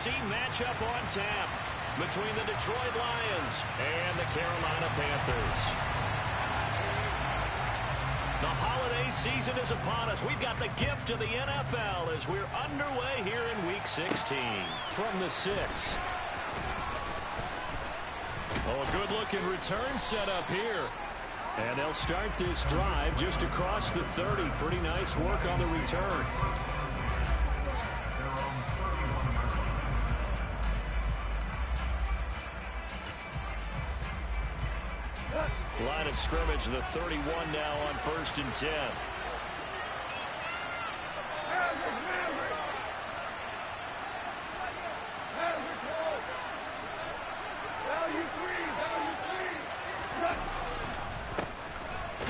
NFC matchup on tap between the Detroit Lions and the Carolina Panthers. The holiday season is upon us. We've got the gift of the NFL as we're underway here in Week 16. From the 6. Oh, a good-looking return set up here. And they'll start this drive just across the 30. Pretty nice work on the return. Line of scrimmage, the 31 now on 1st and 10.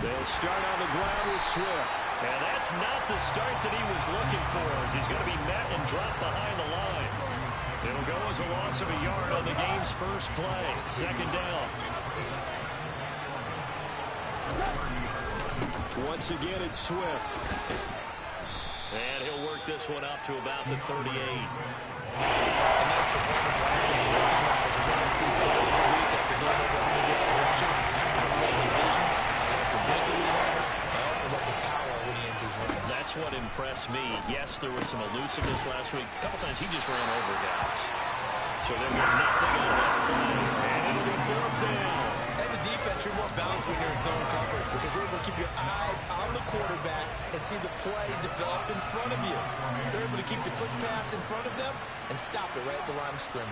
They'll start on the ground with Swift. And that's not the start that he was looking for, as he's going to be met and dropped behind the line. It'll go as a loss of a yard on the game's first play. 2nd down. Once again, it's Swift. And he'll work this one up to about the 38. A nice performance last week. Recognizes NFC player of the week after going over 100-yard rushing. Has a lot of vision. I like the width that he has. I also like the power when he ends his runs. That's what impressed me. Yes, there was some elusiveness last week. A couple times he just ran over guys. So they'll get nothing out of that play. And it'll be 4th down. As a defense, you're more balanced when you're in zone coverage because you're able to keep your eyes on the quarterback and see the play develop in front of you. They're able to keep the quick pass in front of them and stop it right at the line of scrimmage.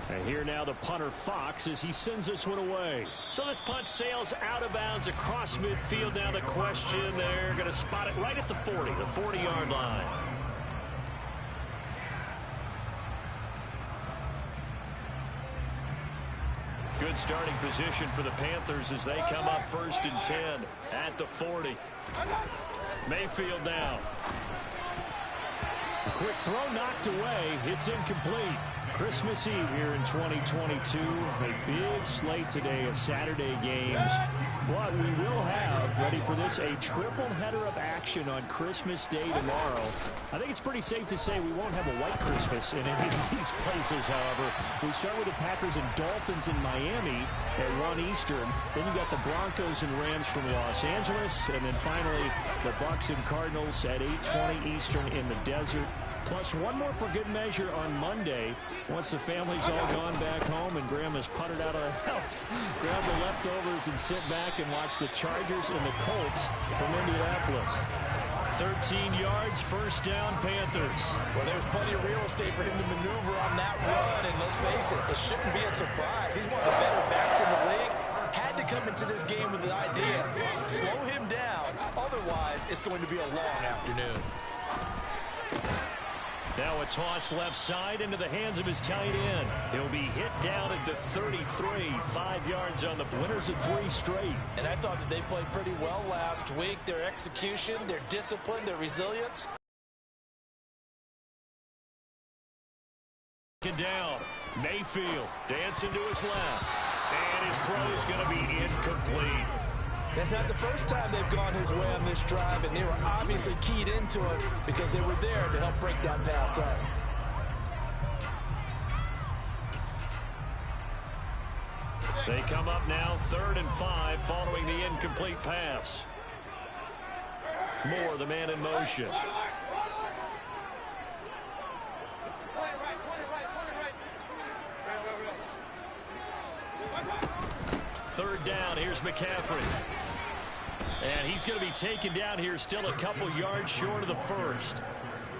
And here now the punter Fox as he sends this one away. So this punt sails out of bounds across midfield. Now the question, they're going to spot it right at the 40, the 40-yard line. Good starting position for the Panthers as they come up 1st and 10 at the 40. Mayfield now. A quick throw knocked away. It's incomplete. Christmas Eve here in 2022. A big slate today of Saturday games. But we will have, ready for this, a triple header of action on Christmas Day tomorrow. I think it's pretty safe to say we won't have a white Christmas in any of these places, however. We start with the Packers and Dolphins in Miami at 1 Eastern. Then you got the Broncos and Rams from Los Angeles. And then finally, the Bucs and Cardinals at 8:20 Eastern in the desert. Plus one more for good measure on Monday. Once the family's all gone back home and Grandma's puttered out of the house, grab the leftovers and sit back and watch the Chargers and the Colts from Indianapolis. 13 yards, 1st down, Panthers. Well, there's plenty of real estate for him to maneuver on that run, and let's face it, it shouldn't be a surprise. He's one of the better backs in the league. Had to come into this game with the idea, slow him down, otherwise it's going to be a long afternoon. Now a toss left side into the hands of his tight end. He'll be hit down at the 33, 5 yards on the winners of 3 straight. And I thought that they played pretty well last week. Their execution, their discipline, their resilience. Down. Mayfield dancing to his left. And his throw is going to be incomplete. That's not the first time they've gone his way on this drive, and they were obviously keyed into it because they were there to help break that pass up. They come up now 3rd and 5 following the incomplete pass. Moore, the man in motion. Third down, here's McCaffrey. And he's going to be taken down here still a couple yards short of the 1st.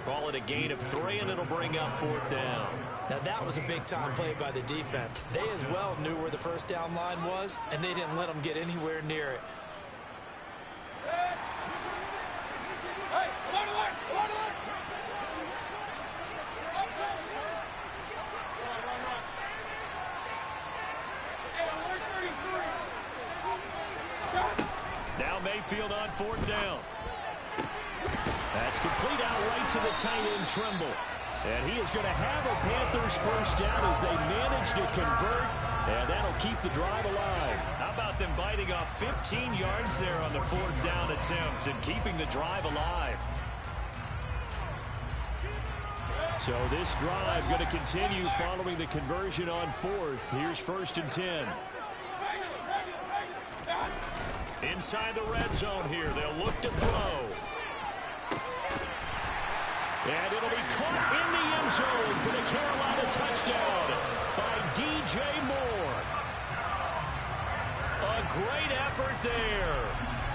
Call it a gain of 3, and it'll bring up 4th down. Now that was a big-time play by the defense. They as well knew where the 1st down line was, and they didn't let them get anywhere near it. Now Mayfield on 4th down. That's complete out right to the tight end, Tremble. And he is going to have a Panthers 1st down as they manage to convert, and that'll keep the drive alive. How about got them biting off 15 yards there on the 4th down attempt and keeping the drive alive. So this drive going to continue following the conversion on 4th. Here's 1st and 10. Inside the red zone here. They'll look to throw. And it'll be caught in the end zone for the Carolina touchdown by DJ Moore. A great effort there.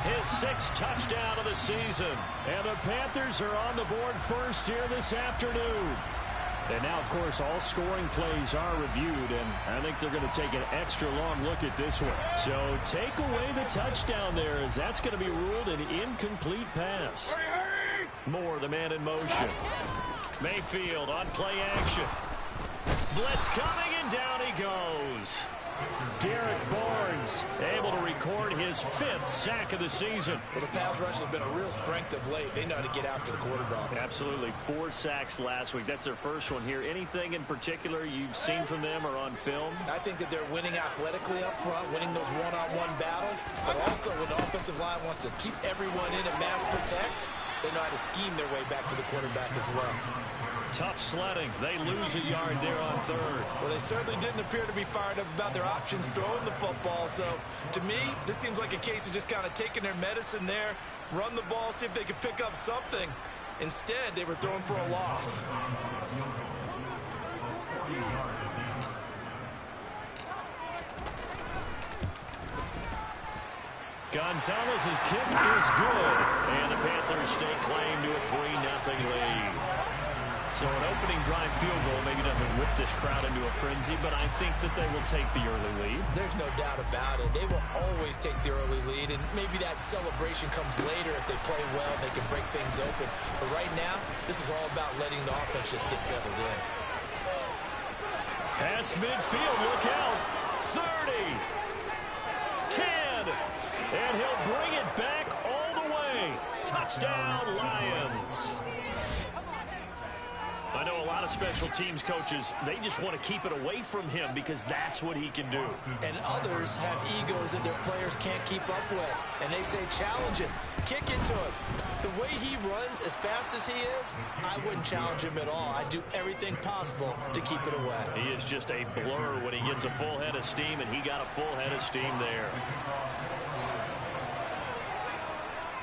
His 6th touchdown of the season. And the Panthers are on the board first here this afternoon. And now, of course, all scoring plays are reviewed, and I think they're going to take an extra long look at this one. So take away the touchdown there, as that's going to be ruled an incomplete pass. Moore, the man in motion. Mayfield on play action. Blitz coming, and down he goes. Derek Barnes able to record his 5th sack of the season. Well, the pass rush has been a real strength of late. They know how to get after the quarterback. Absolutely. 4 sacks last week. That's their first one here. Anything in particular you've seen from them or on film? I think that they're winning athletically up front, winning those one-on-one battles, but also when the offensive line wants to keep everyone in and mass protect, they know how to scheme their way back to the quarterback as well. Tough sledding. They lose a yard there on 3rd. Well, they certainly didn't appear to be fired up about their options throwing the football. So, to me, this seems like a case of just kind of taking their medicine there, run the ball, see if they could pick up something. Instead, they were throwing for a loss. Gonzalez's kick is good, and the Panthers stake claim to a 3-0 lead. So an opening drive field goal maybe doesn't whip this crowd into a frenzy, but I think that they will take the early lead. There's no doubt about it. They will always take the early lead, and maybe that celebration comes later if they play well and they can break things open. But right now, this is all about letting the offense just get settled in. Pass midfield, look out. 30, 10, and he'll bring it back all the way. Touchdown, Lions. I know a lot of special teams coaches, they just want to keep it away from him because that's what he can do. And others have egos that their players can't keep up with. And they say, challenge him, kick into him. The way he runs as fast as he is, I wouldn't challenge him at all. I'd do everything possible to keep it away. He is just a blur when he gets a full head of steam, and he got a full head of steam there.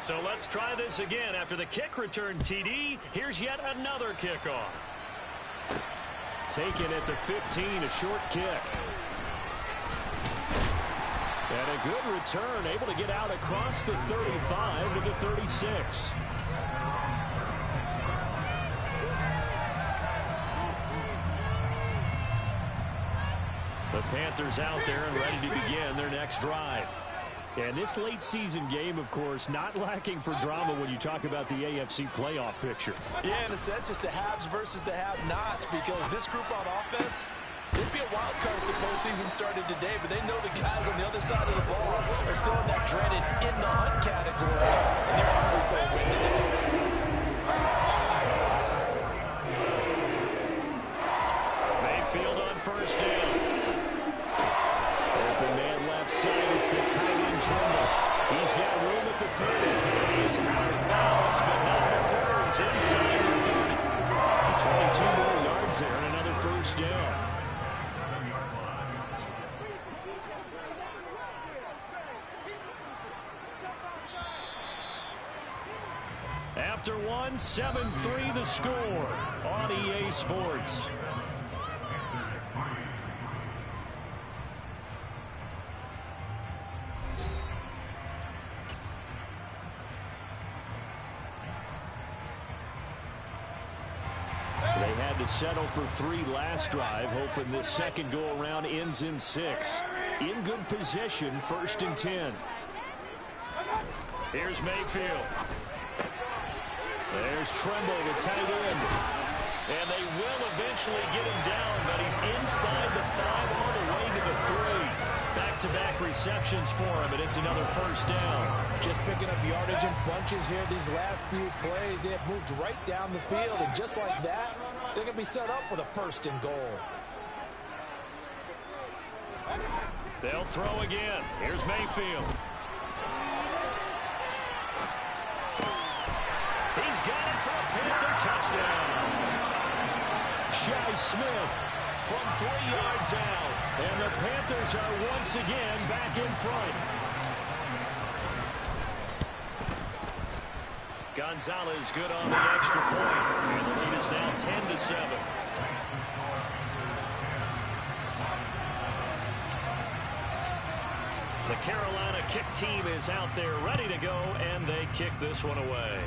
So let's try this again. After the kick return TD, here's yet another kickoff. Taken at the 15, a short kick. And a good return, able to get out across the 35 to the 36. The Panthers out there and ready to begin their next drive. And this late season game, of course, not lacking for drama when you talk about the AFC playoff picture. Yeah, in a sense, it's the haves versus the have-nots, because this group on offense, it'd be a wild card if the postseason started today, but they know the guys on the other side of the ball are still in that dreaded in-the-hunt category, and they're hungry for a win today. Mayfield on 1st down. Open man left side. It's the tight end Trimble. He's got room at the 30. He's out of bounds, but not before he's inside the 30. 22 more yards there and another 1st down. After one, 7-3 the score on EA Sports. They had to settle for 3 last drive, hoping this second go-around ends in 6. In good position, 1st and 10. Here's Mayfield. There's Trimble, the tight end. And they will eventually get him down, but he's inside the 5 all the way to the 3. Back-to-back receptions for him, and it's another 1st down. Just picking up yardage in bunches here these last few plays. They have moved right down the field, and just like that, they're going to be set up with a 1st and goal. They'll throw again. Here's Mayfield. He's got it for a Panther touchdown. Shi Smith from 3 yards out. And the Panthers are once again back in front. Gonzalez good on the extra point. And the lead is now 10-7. The Carolina kick team is out there ready to go, and they kick this one away.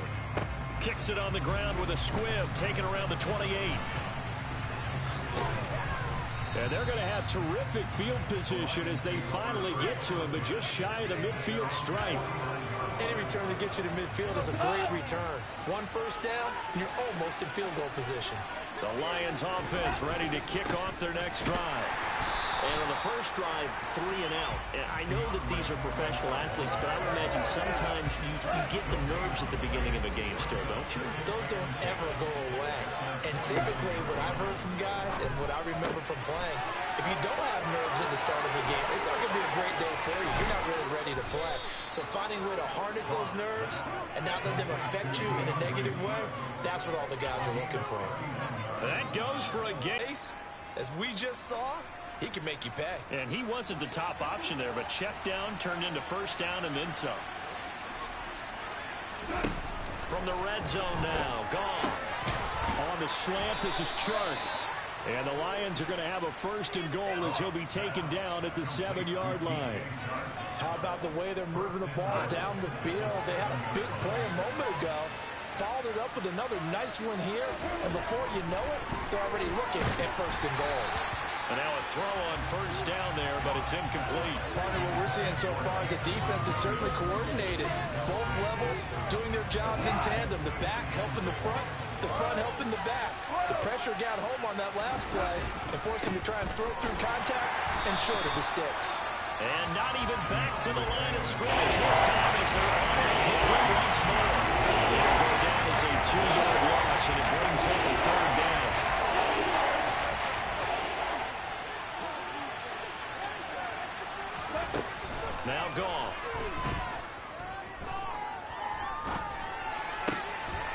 Kicks it on the ground with a squib, taken around the 28. And they're going to have terrific field position as they finally get to him, but just shy of the midfield stripe. Any return that gets you to midfield is a great return. 1 first down, and you're almost in field goal position. The Lions offense ready to kick off their next drive. And on the first drive, 3 and out. And I know that these are professional athletes, but I would imagine sometimes you get the nerves at the beginning of a game still, don't you? Those don't ever go away. And typically what I've heard from guys and what I remember from playing, if you don't have nerves at the start of the game, it's not going to be a great day for you. You're not really ready to play. So finding a way to harness those nerves and not let them affect you in a negative way, that's what all the guys are looking for. That goes for a game. As we just saw, he can make you pay. And he wasn't the top option there, but check down turned into first down and then some. From the red zone now, Goff. On the slant, this is Chark. And the Lions are going to have a first and goal as he'll be taken down at the 7-yard line. How about the way they're moving the ball down the field? They had a big play a moment ago. Followed it up with another nice one here. And before you know it, they're already looking at first and goal. And now a throw on first down there, but it's incomplete. Partner, what we're seeing so far is the defense is certainly coordinated. Both levels doing their jobs in tandem. The back helping the front helping the back. The pressure got home on that last play and forced him to try and throw through contact and short of the sticks. And not even back to the line of scrimmage this time as they're on it quickly once more. They'll go down as a 2-yard loss, and it brings up a third down. Now Goff.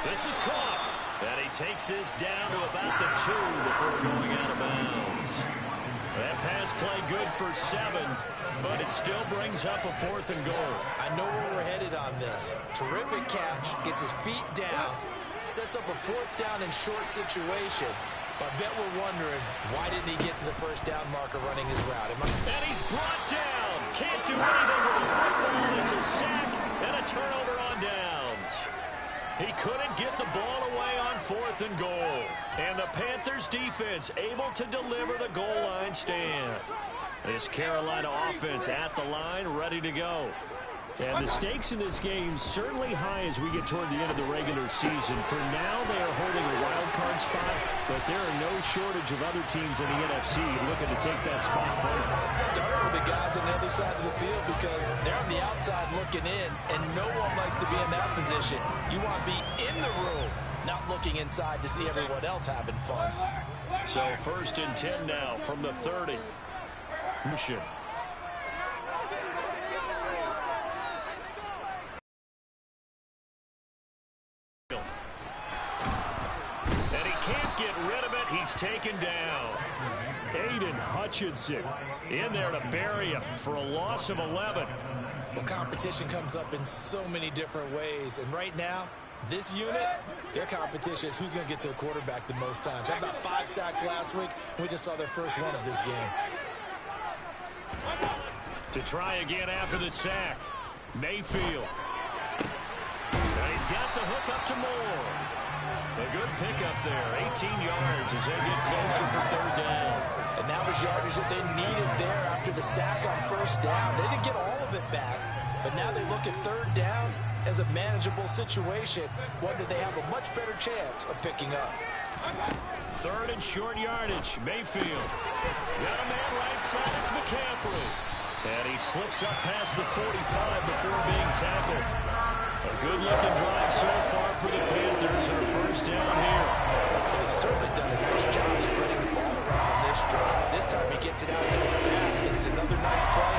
This is caught. And he takes this down to about the 2 before going out of bounds. That pass play good for 7, but it still brings up a 4th and goal. I know where we're headed on this. Terrific catch, gets his feet down, sets up a 4th down and short situation. But I bet we're wondering, why didn't he get to the first down marker running his route? And he's brought down. Can't do anything with the football. It's a sack and a turnover on downs. He couldn't get the ball away on 4th and goal. And the Panthers defense able to deliver the goal line stand. This Carolina offense at the line, ready to go. And the stakes in this game certainly high as we get toward the end of the regular season. For now, they are holding a wild card spot, but there are no shortage of other teams in the NFC looking to take that spot from them. Starting with the guys on the other side of the field because they're on the outside looking in, and no one likes to be in that position. You want to be in the room, not looking inside to see everyone else having fun. So 1st and 10 now from the 30. Motion. Get rid of it. He's taken down. Aiden Hutchinson in there to bury him for a loss of 11. Well, competition comes up in so many different ways. And right now, this unit, their competition is who's going to get to the quarterback the most times. Had about 5 sacks last week. We just saw their first one of this game. To try again after the sack. Mayfield. And he's got the hook up to Moore. A good pickup there, 18 yards as they get closer for 3rd down. And that was yardage that they needed there after the sack on first down. They didn't get all of it back, but now they look at 3rd down as a manageable situation, one that they have a much better chance of picking up. 3rd and short yardage, Mayfield. Got a man right side, it's McCaffrey. And he slips up past the 45 before being tackled. A good-looking drive so far for the Panthers and a first down here. They've certainly done a nice job spreading the ball around on this drive. This time he gets it out to his back, and it's another nice play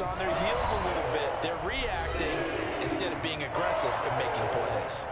on their heels a little bit. They're reacting instead of being aggressive and making plays.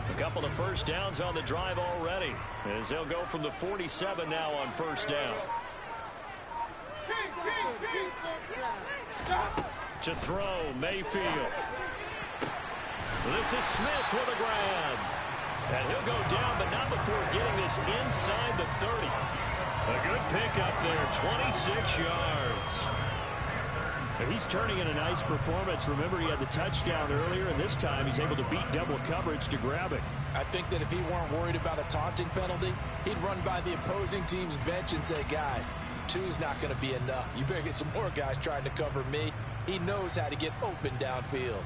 A couple of first downs on the drive already, as they'll go from the 47 now on first down. To throw, Mayfield. This is Smith with a grab. And he'll go down, but not before getting this inside the 30. A good pickup there, 26 yards. He's turning in a nice performance. Remember, he had the touchdown earlier, and this time he's able to beat double coverage to grab it. I think that if he weren't worried about a taunting penalty, he'd run by the opposing team's bench and say, guys, 2's not going to be enough. You better get some more guys trying to cover me. He knows how to get open downfield.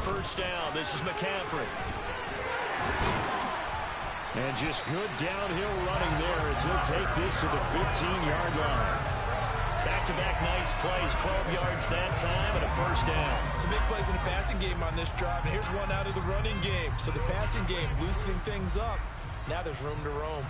First down, this is McCaffrey. And just good downhill running there as he'll take this to the 15-yard line. Back-to-back nice plays, 12 yards that time and a first down. Some big plays in the passing game on this drive, and here's one out of the running game. So the passing game loosening things up. Now there's room to roam.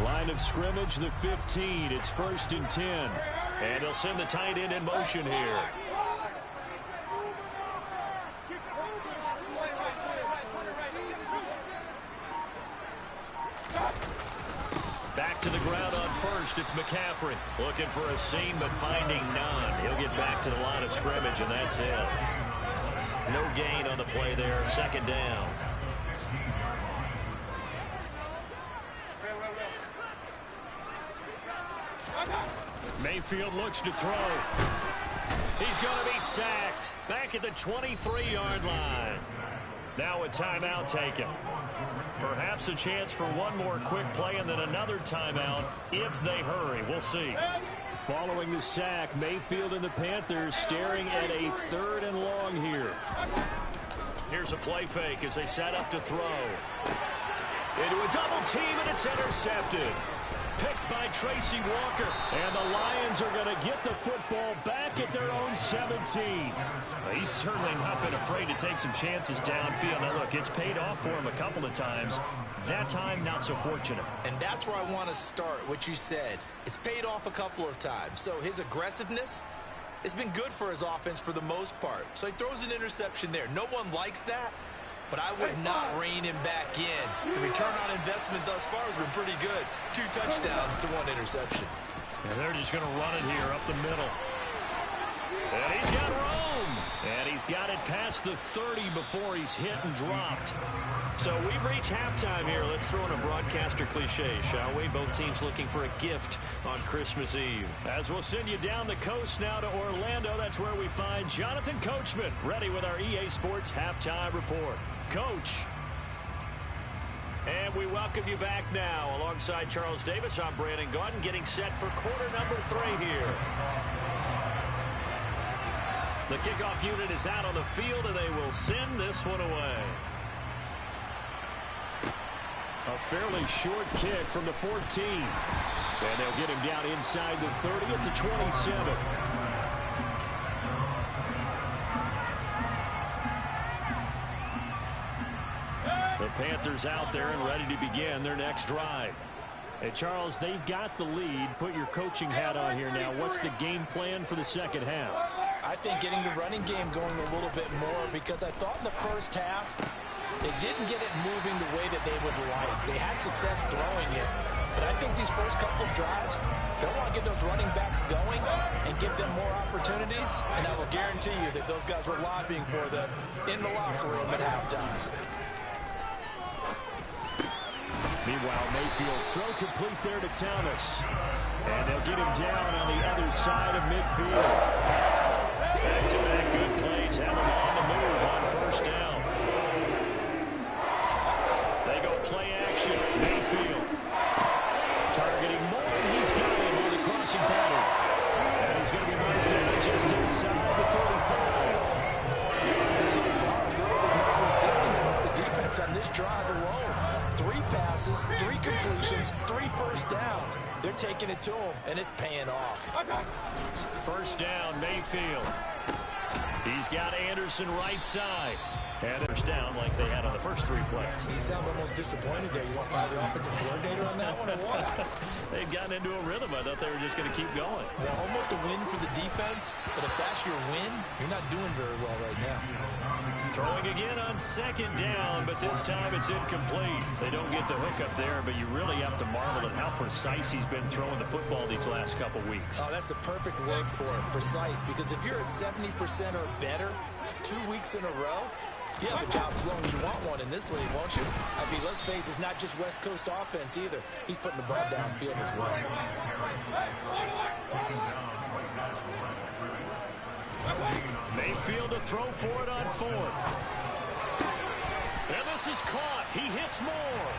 Line of scrimmage, the 15. It's 1st and 10. And they'll send the tight end in motion here. Back to the ground on first. It's McCaffrey. Looking for a seam, but finding none. He'll get back to the line of scrimmage, and that's it. No gain on the play there. 2nd down. Mayfield looks to throw. He's going to be sacked. Back at the 23-yard line. Now a timeout taken. Perhaps a chance for one more quick play and then another timeout if they hurry. We'll see. Following the sack, Mayfield and the Panthers staring at a 3rd and long here. Here's a play fake as they set up to throw. Into a double team, and it's intercepted. Picked by Tracy Walker. And the Lions are going to get the football back at their own 17. He's certainly not been afraid to take some chances downfield. Now, look, it's paid off for him a couple of times. That time, not so fortunate. And that's where I want to start, what you said. It's paid off a couple of times. So his aggressiveness has been good for his offense for the most part. So he throws an interception there. No one likes that. But I would not rein him back in. The return on investment thus far has been pretty good. 2 touchdowns to 1 interception. And they're just going to run it here up the middle. And he's got room. And he's got it past the 30 before he's hit and dropped. So we've reached halftime here. Let's throw in a broadcaster cliche, shall we? Both teams looking for a gift on Christmas Eve. As we'll send you down the coast now to Orlando, that's where we find Jonathan Coachman, ready with our EA Sports Halftime Report. Coach. And we welcome you back now. Alongside Charles Davis, I'm Brandon Gaudin, getting set for quarter number 3 here. The kickoff unit is out on the field, and they will send this one away. A fairly short kick from the 14. And they'll get him down inside the 30 at the 27. The Panthers out there and ready to begin their next drive. Hey, Charles, they've got the lead. Put your coaching hat on here now. What's the game plan for the second half? I think getting the running game going a little bit more, because I thought in the first half they didn't get it moving the way that they would like. They had success throwing it. But I think these first couple of drives, they'll want to get those running backs going and give them more opportunities. And I will guarantee you that those guys were lobbying for them in the locker room at halftime. Meanwhile, Mayfield throw complete there to Thomas. And they'll get him down on the other side of midfield. Back-to-back good plays have him on the move on first down. They go play action. Mayfield targeting Moore, and he's got him on the crossing pattern. And he's going to be marked down just inside the 45. So far, no resistance by the defense on this drive alone. 3 passes, 3 completions, 3 first downs. They're taking it to him, and it's paying off. First down, Mayfield. He's got Anderson right side. And first down like they had on the first 3 plays. You sound almost disappointed there. You want to fire the offensive coordinator on that one or what? They'd gotten into a rhythm. I thought they were just going to keep going. Well, almost a win for the defense, but if that's your win, you're not doing very well right now. Throwing again on second down, but this time it's incomplete. They don't get the hook up there, but you really have to marvel at how precise he's been throwing the football these last couple weeks. Oh, that's the perfect word for it, precise, because if you're at 70% or better 2 weeks in a row, you have a job as long as you want one in this league, won't you? I mean, let's face it, it's not just West Coast offense either. He's putting the ball downfield as well. Mayfield to throw for it on 4th. And this is caught. He hits Moore.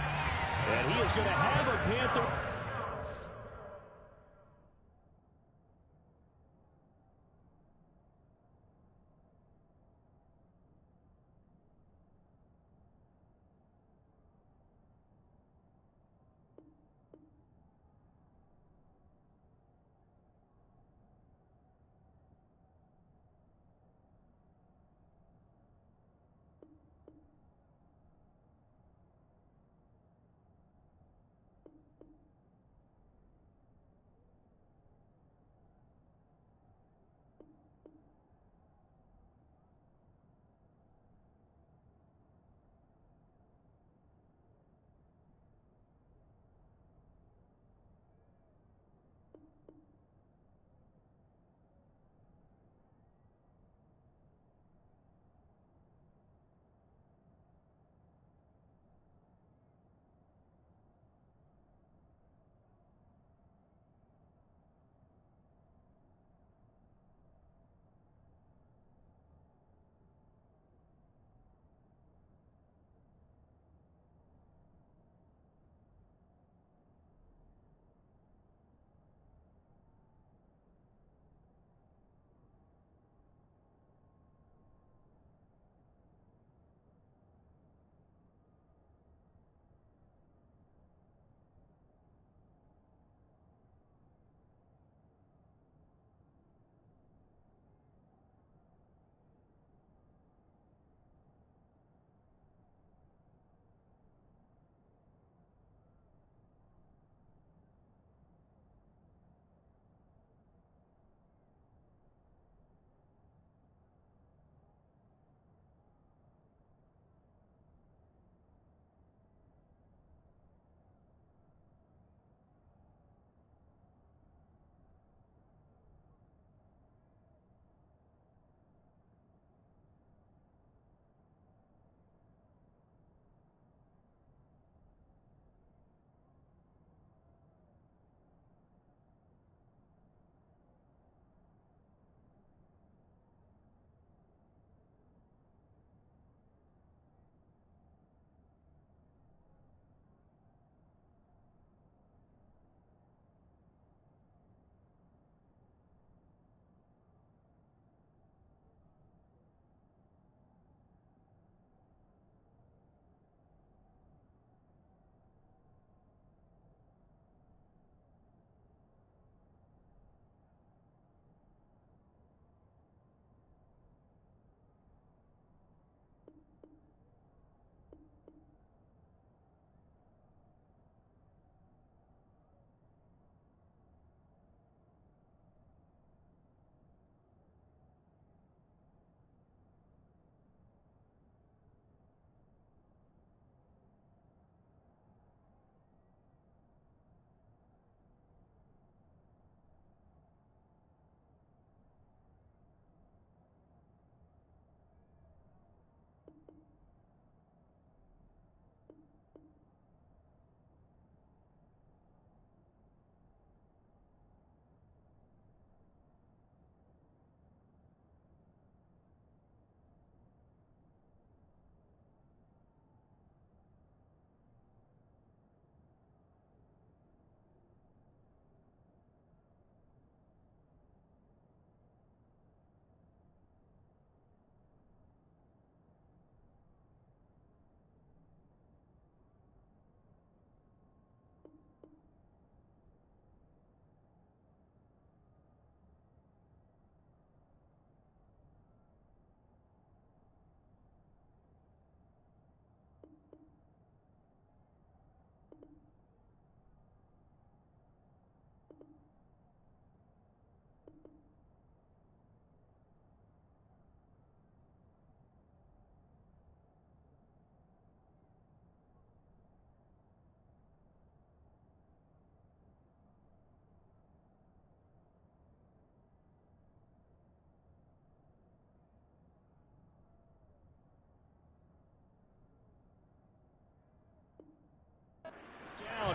And he is going to have a Panther.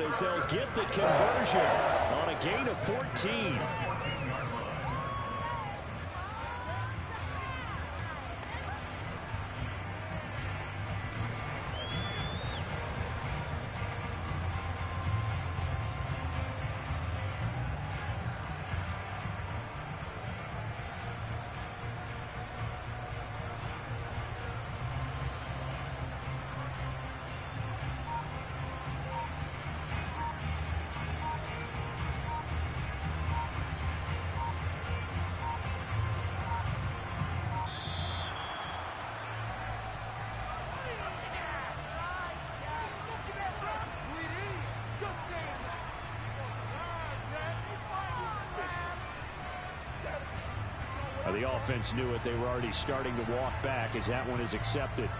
as they'll get the conversion on a gain of 14. The offense knew it. They were already starting to walk back as that one is accepted.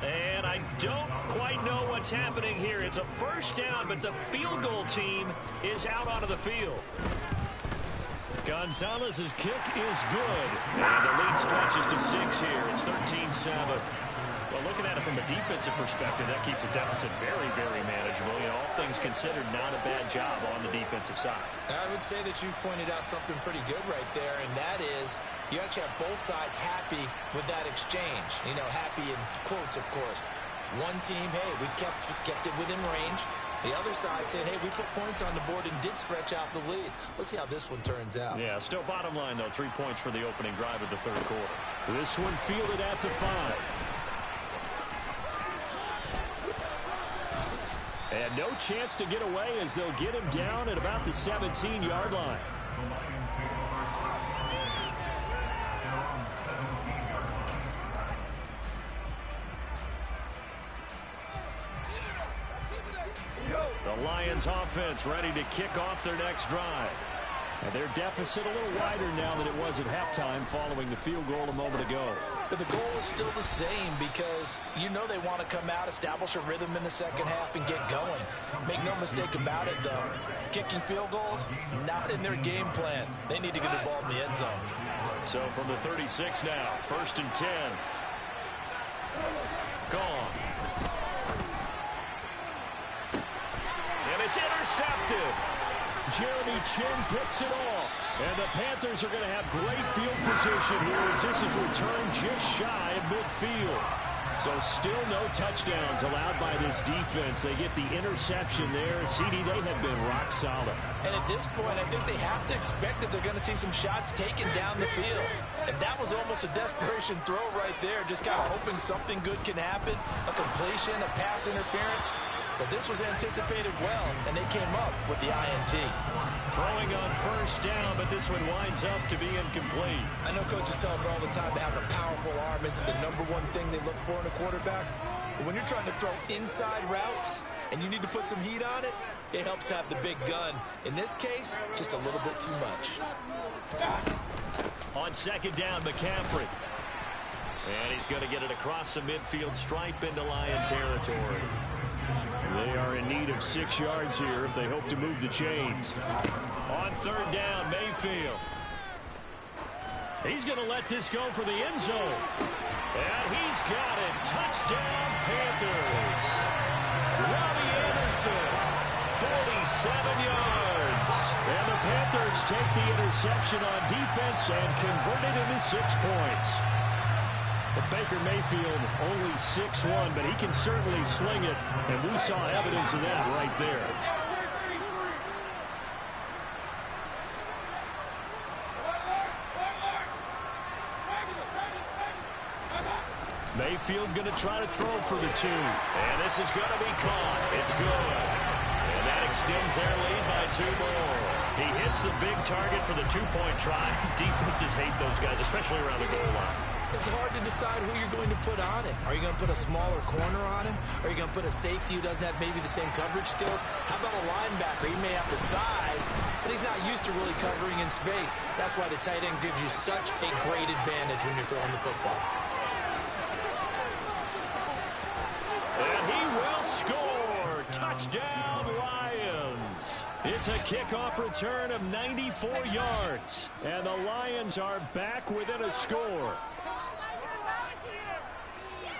And I don't quite know what's happening here. It's a first down, but the field goal team is out onto the field. Gonzalez's kick is good. And the lead stretches to 6 here. It's 13-7. Well, looking at it from a defensive perspective, that keeps the deficit very, very manageable. You know, all things considered, not a bad job on the defensive side. I would say that you've pointed out something pretty good right there, and that is you actually have both sides happy with that exchange. You know, happy in quotes, of course. One team, hey, we've kept it within range. The other side saying, hey, we put points on the board and did stretch out the lead. Let's see how this one turns out. Yeah, still bottom line, though, 3 points for the opening drive of the third quarter. This one fielded at the 5. And no chance to get away as they'll get him down at about the 17-yard line. The Lions offense ready to kick off their next drive. And their deficit a little wider now than it was at halftime following the field goal a moment ago. But the goal is still the same because you know they want to come out, establish a rhythm in the second half, and get going. Make no mistake about it, though. Kicking field goals, not in their game plan. They need to get the ball in the end zone. So from the 36 now, 1st and 10. Gone. And it's intercepted. Jeremy Chin picks it off. And the Panthers are going to have great field position here as this is returned just shy of midfield. So still no touchdowns allowed by this defense. They get the interception there. CD, they have been rock solid. And at this point, I think they have to expect that they're going to see some shots taken down the field. And that was almost a desperation throw right there, just kind of hoping something good can happen, a completion, a pass interference. But this was anticipated well, and they came up with the INT. Throwing on 1st down, but this one winds up to be incomplete. I know coaches tell us all the time that having a powerful arm isn't the #1 thing they look for in a quarterback. But when you're trying to throw inside routes and you need to put some heat on it, it helps have the big gun. In this case, just a little bit too much. On 2nd down, McCaffrey. And he's going to get it across the midfield stripe into Lion territory. They are in need of 6 yards here if they hope to move the chains. On 3rd down, Mayfield. He's going to let this go for the end zone. And he's got it. Touchdown, Panthers. Robbie Anderson, 47 yards. And the Panthers take the interception on defense and convert it into 6 points. But Baker Mayfield only 6'1", but he can certainly sling it, and we saw evidence of that right there. Mayfield going to try to throw for the 2. And this is going to be caught. It's good. And that extends their lead by 2 more. He hits the big target for the 2-point try. Defenses hate those guys, especially around the goal line. It's hard to decide who you're going to put on him. Are you going to put a smaller corner on him? Are you going to put a safety who doesn't have maybe the same coverage skills? How about a linebacker? He may have the size, but he's not used to really covering in space. That's why the tight end gives you such a great advantage when you're throwing the football. And he will score. Touchdown, Lions. It's a kickoff return of 94 yards. And the Lions are back within a score.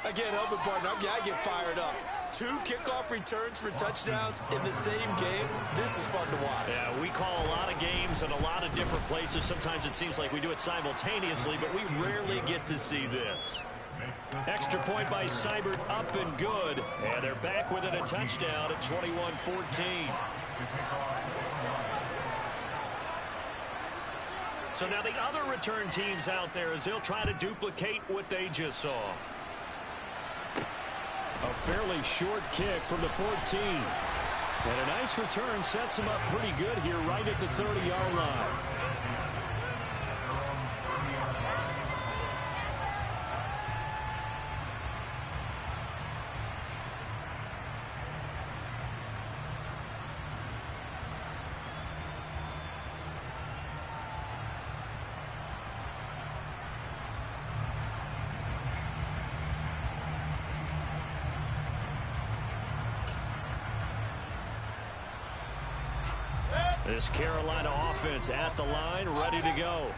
Again, help me, partner. I get fired up. 2 kickoff returns for touchdowns in the same game. This is fun to watch. Yeah, we call a lot of games in a lot of different places. Sometimes it seems like we do it simultaneously, but we rarely get to see this. Extra point by Seibert, up and good. And they're back within a touchdown at 21-14. So now the other return teams out there as they'll try to duplicate what they just saw. A fairly short kick from the 14. And a nice return sets him up pretty good here right at the 30-yard line. This Carolina offense at the line, ready to go.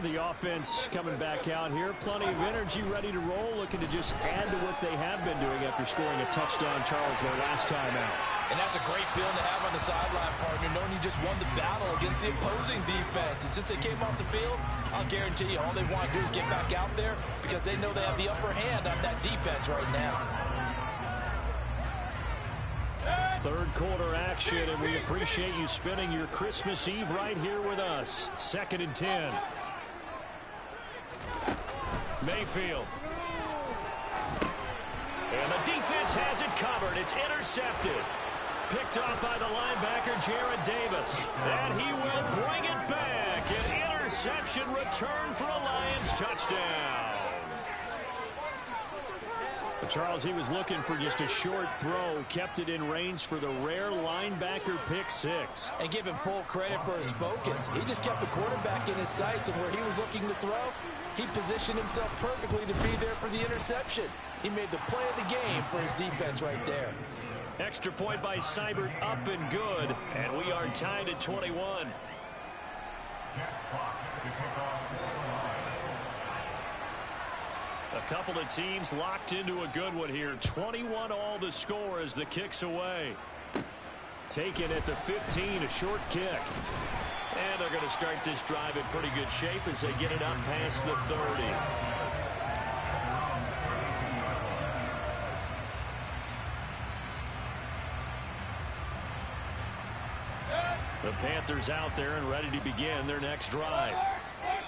The offense coming back out here. Plenty of energy, ready to roll, looking to just add to what they have been doing after scoring a touchdown, Charles, their last time out. And that's a great feeling to have on the sideline, partner, knowing you just won the battle against the opposing defense. And since they came off the field, I'll guarantee you all they want to do is get back out there because they know they have the upper hand on that defense right now. Third quarter action, and we appreciate you spending your Christmas Eve right here with us. 2nd and 10. Mayfield. And the defense has it covered. It's intercepted. Picked off by the linebacker, Jared Davis. And he will bring it back. An interception return for a Lions touchdown. Charles, he was looking for just a short throw, kept it in range for the rare linebacker pick 6. And give him full credit for his focus. He just kept the quarterback in his sights, and where he was looking to throw, he positioned himself perfectly to be there for the interception. He made the play of the game for his defense right there. Extra point by Seibert, up and good, and we are tied at 21. A couple of teams locked into a good one here. 21 all the score as the kick's away. Taken at the 15, a short kick. And they're going to start this drive in pretty good shape as they get it up past the 30. The Panthers out there and ready to begin their next drive.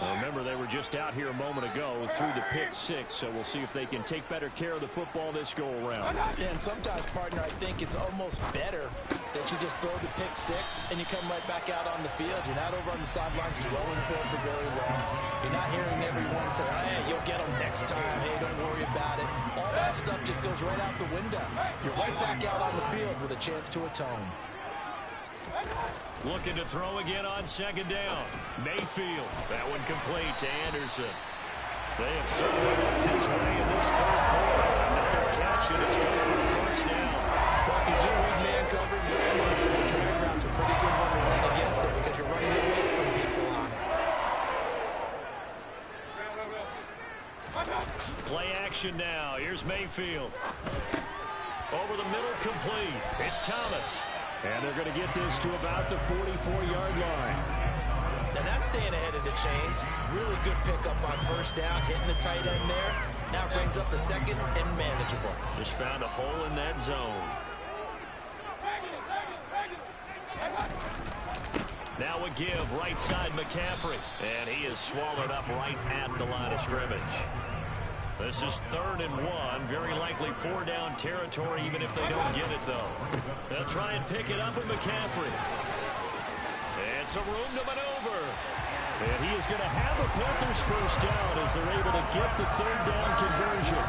Remember, they were just out here a moment ago through the pick 6, so we'll see if they can take better care of the football this go-around. Yeah, and sometimes, partner, I think it's almost better that you just throw the pick 6 and you come right back out on the field. You're not over on the sidelines dwelling for it for very long. You're not hearing everyone say, hey, you'll get them next time. Hey, don't worry about it. All that stuff just goes right out the window. You're right back out on the field with a chance to atone. Looking to throw again on 2nd down. Mayfield. That one complete to Anderson. They have certainly looked his way in this 3rd quarter. Another catch, and it's good for the 1st down. Well, if you do read man coverage, Brandon, the drag route's a pretty good one to run against it because you're running away from people on it. Play action now. Here's Mayfield. Over the middle, complete. It's Thomas. And they're going to get this to about the 44-yard line. Now that's staying ahead of the chains. Really good pickup on 1st down, hitting the tight end there. Now brings up the 2nd and manageable. Just found a hole in that zone. Now a give, right side McCaffrey. And he is swallowed up right at the line of scrimmage. This is 3rd and 1. Very likely 4-down territory, even if they don't get it, though. They'll try and pick it up with McCaffrey. It's a room to maneuver. And he is going to have a Panthers first down as they're able to get the third down conversion.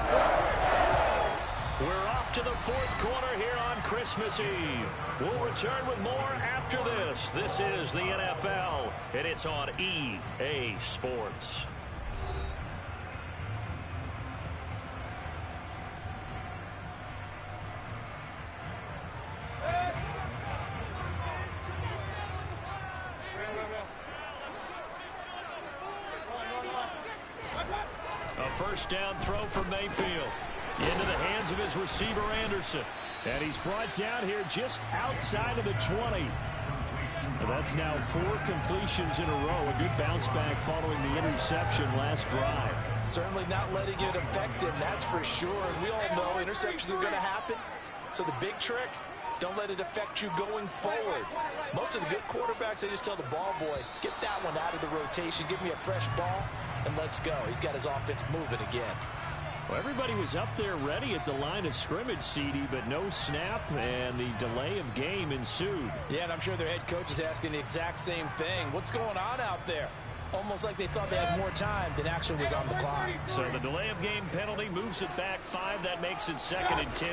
We're off to the fourth quarter here on Christmas Eve. We'll return with more after this. This is the NFL, and it's on EA Sports. A first down throw from Mayfield. Into the hands of his receiver, Anderson. And he's brought down here just outside of the 20. That's now 4 completions in a row. A good bounce back following the interception last drive. Certainly not letting it affect him, that's for sure. And we all know interceptions are going to happen. So the big trick, don't let it affect you going forward. Most of the good quarterbacks, they just tell the ball boy, get that one out of the rotation, give me a fresh ball, and let's go. He's got his offense moving again. Well, everybody was up there ready at the line of scrimmage, CD, but no snap, and the delay of game ensued. Yeah, and I'm sure their head coach is asking the exact same thing. What's going on out there? Almost like they thought they had more time than actually was on the clock. So the delay of game penalty moves it back 5. That makes it 2nd and 10.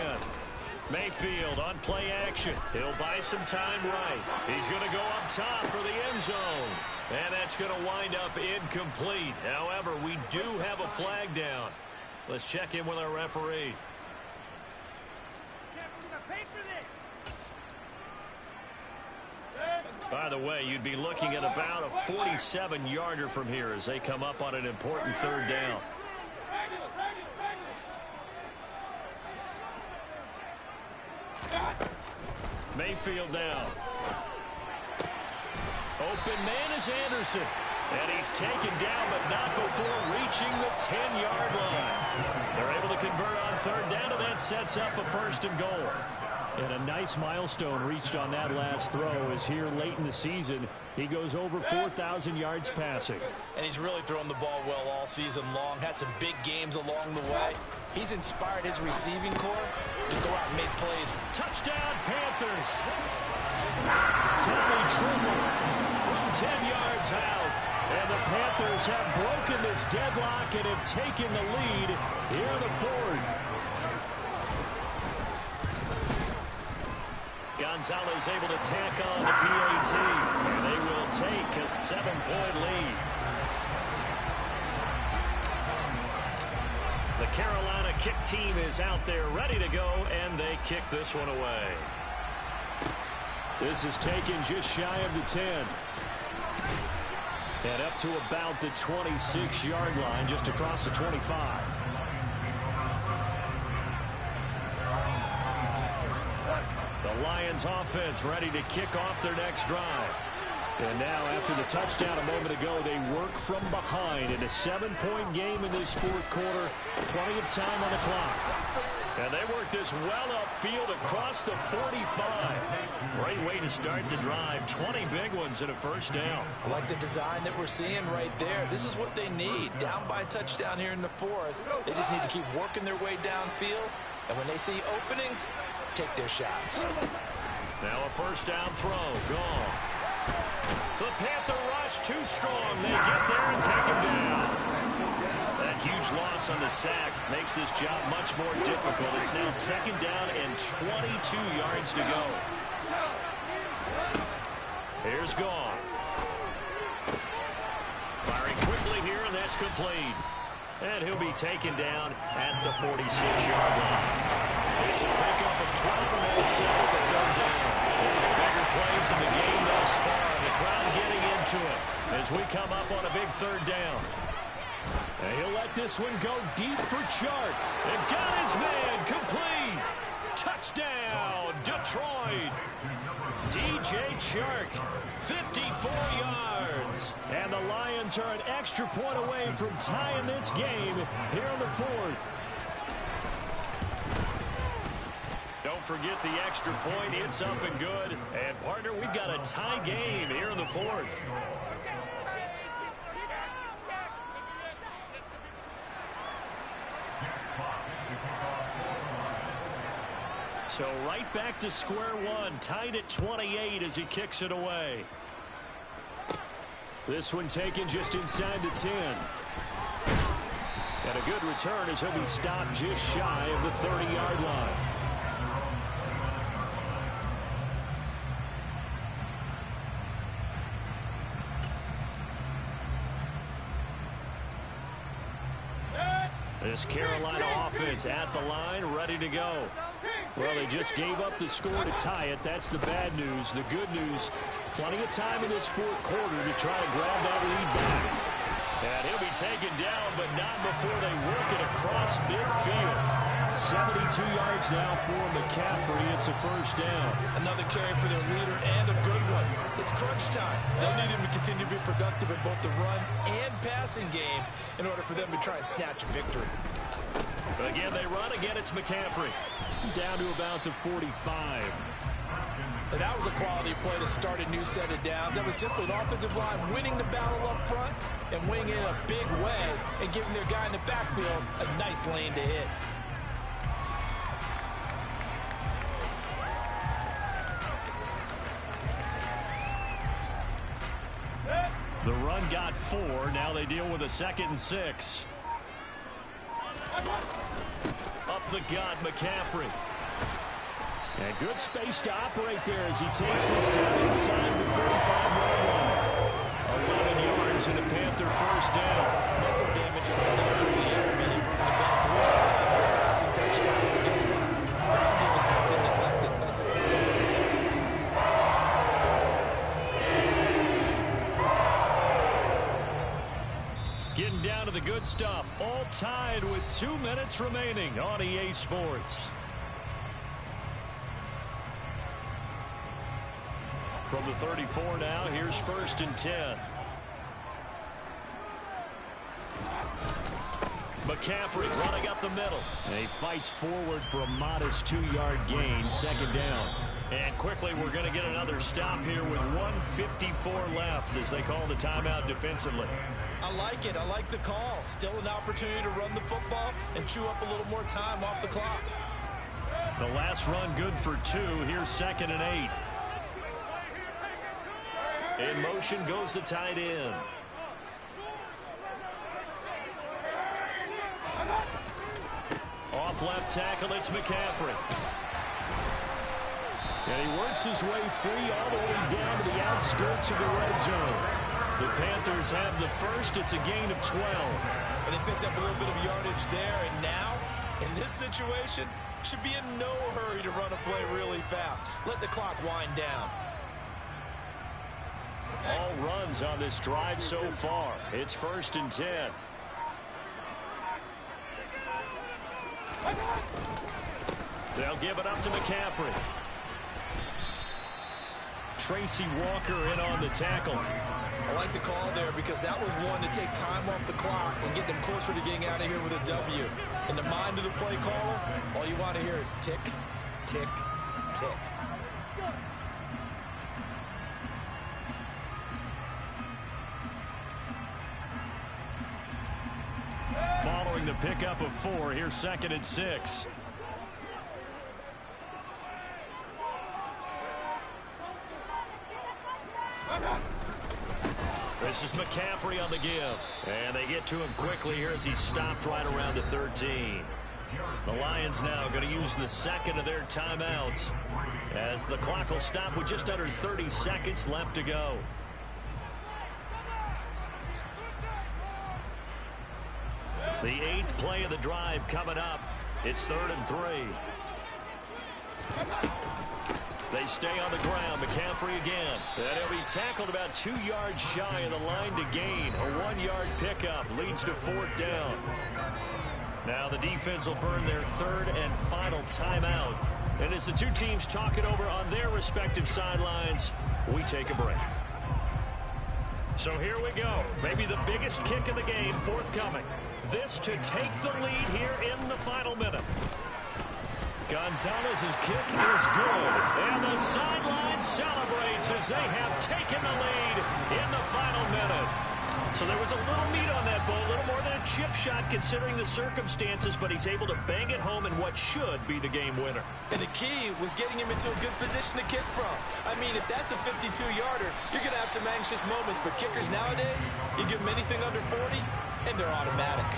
Mayfield on play action. He'll buy some time right. He's going to go up top for the end zone. And that's going to wind up incomplete. However, we do have a flag down. Let's check in with our referee. By the way, you'd be looking at about a 47-yarder from here as they come up on an important third down. Mayfield down. Open man is Anderson. And he's taken down, but not before reaching the 10-yard line. They're able to convert on third down, and that sets up a 1st and goal. And a nice milestone reached on that last throw as here late in the season, he goes over 4,000 yards passing. And he's really thrown the ball well all season long. Had some big games along the way. He's inspired his receiving corps to go out and make plays. Touchdown, Panthers. Tommy Trimble from 10 yards out. And the Panthers have broken this deadlock and have taken the lead here in the 4th. Gonzalez able to tack on the PAT. And they will take a 7-point lead. The Carolina kick team is out there ready to go, and they kick this one away. This is taken just shy of the 10. And up to about the 26-yard line, just across the 25. The Lions offense ready to kick off their next drive. And now after the touchdown a moment ago, they work from behind in a 7-point game in this 4th quarter. Plenty of time on the clock. And they work this well upfield across the 45. Great way to start the drive. 20 big ones and a first down. I like the design that we're seeing right there. This is what they need. Down by a touchdown here in the 4th. They just need to keep working their way downfield. And when they see openings, take their shots. Now a first down throw. Gone. The Panther rush too strong. They get there and take him down. That huge loss on the sack makes this job much more difficult. It's now 2nd down and 22 yards to go. Here's Goff. Firing quickly here, and that's complete. And he'll be taken down at the 46-yard line. It's a pickup of 12, and they'll settle the 3rd down. One of the bigger plays in the game thus far. The crowd getting into it as we come up on a big 3rd down. And he'll let this one go deep for Chark. And got his man complete. Touchdown, Detroit. DJ Chark, 54 yards. And the Lions are an extra point away from tying this game here in the 4th. Don't forget the extra point. It's up and good. And, partner, we've got a tie game here in the 4th. So right back to square one. Tied at 28 as he kicks it away. This one taken just inside the 10. And a good return as he'll be stopped just shy of the 30-yard line. This Carolina offense at the line, ready to go. Well, they just gave up the score to tie it. That's the bad news. The good news, plenty of time in this fourth quarter to try to grab that lead back. And he'll be taken down, but not before they work it across midfield. 72 yards now for McCaffrey. It's a first down. Another carry for their leader and a good one. It's crunch time. They'll need him to continue to be productive in both the run and passing game in order for them to try and snatch a victory. Again, they run. Again, it's McCaffrey. Down to about the 45. And that was a quality play to start a new set of downs. That was simply an offensive line winning the battle up front and winning it in a big way and giving their guy in the backfield a nice lane to hit. The run got 4. Now they deal with a 2nd and 6. Up the gut, McCaffrey. And good space to operate there as he takes this down inside the 35-yard line. 11 yards and a Panther first down. Muscle damage has been done through the air, meaning about 3 times for passing touchdowns. But guess what? Ground game has not been neglected. That's a first down. Getting down to the good stuff. All tied with 2 minutes remaining on EA Sports. From the 34 now, here's 1st and 10. McCaffrey running up the middle. And he fights forward for a modest 2-yard gain, 2nd down. And quickly, we're going to get another stop here with 1:54 left as they call the timeout defensively. I like it. I like the call. Still an opportunity to run the football and chew up a little more time off the clock. The last run good for 2. Here's 2nd and 8. In motion goes the tight end. Off left tackle, it's McCaffrey. And he works his way free all the way down to the outskirts of the red zone. The Panthers have the first. It's a gain of 12. And they picked up a little bit of yardage there, and now, in this situation, should be in no hurry to run a play really fast. Let the clock wind down. All runs on this drive so far. It's 1st and 10. They'll give it up to McCaffrey. Tracy Walker in on the tackle. I like the call there because that was one to take time off the clock and get them closer to getting out of here with a W. In the mind of the play caller, all you want to hear is tick, tick, tick. Following the pickup of 4, here's 2nd and 6. This is McCaffrey on the give. And they get to him quickly here as he's stopped right around the 13. The Lions now going to use the 2nd of their timeouts as the clock will stop with just under 30 seconds left to go. The 8th play of the drive coming up. It's 3rd and 3. They stay on the ground. McCaffrey again. And he'll be tackled about 2 yards shy of the line to gain. A 1-yard pickup leads to 4th down. Now the defense will burn their 3rd and final timeout. And as the two teams talk it over on their respective sidelines, we take a break. So here we go. Maybe the biggest kick of the game forthcoming. This to take the lead here in the final minute. Gonzalez's kick is good. And the sideline celebrates as they have taken the lead in the final minute. So there was a little meat on that ball, a little more than a chip shot considering the circumstances, but he's able to bang it home in what should be the game winner. And the key was getting him into a good position to kick from. I mean, if that's a 52-yarder, you're going to have some anxious moments, but kickers nowadays, you give them anything under 40, and they're automatic.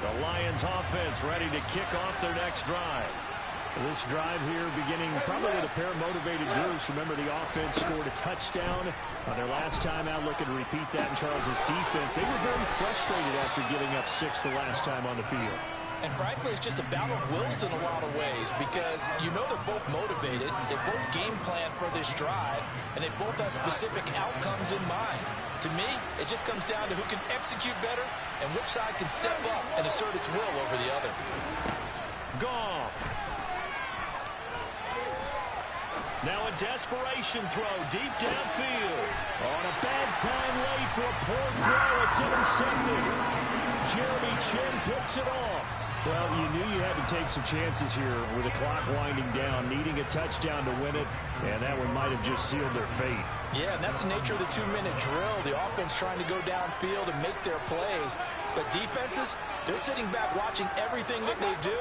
The Lions offense ready to kick off their next drive. This drive here beginning probably with a pair of motivated groups. Remember, the offense scored a touchdown on their last time out, looking to repeat that in Charles' defense. They were very frustrated after giving up 6 the last time on the field. And frankly, it's just a battle of wills in a lot of ways because you know they're both motivated, they both game plan for this drive, and they both have specific outcomes in mind. To me, it just comes down to who can execute better and which side can step up and assert its will over the other. Goff. Now a desperation throw deep downfield. On a bad time late for a poor throw. It's intercepted. Jeremy Chin picks it off. Well, you knew you had to take some chances here with the clock winding down, needing a touchdown to win it, and that one might have just sealed their fate. Yeah, and that's the nature of the 2-minute drill. The offense trying to go downfield and make their plays. But defenses, they're sitting back watching everything that they do,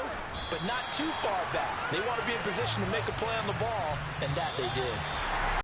but not too far back. They want to be in position to make a play on the ball, and that they did.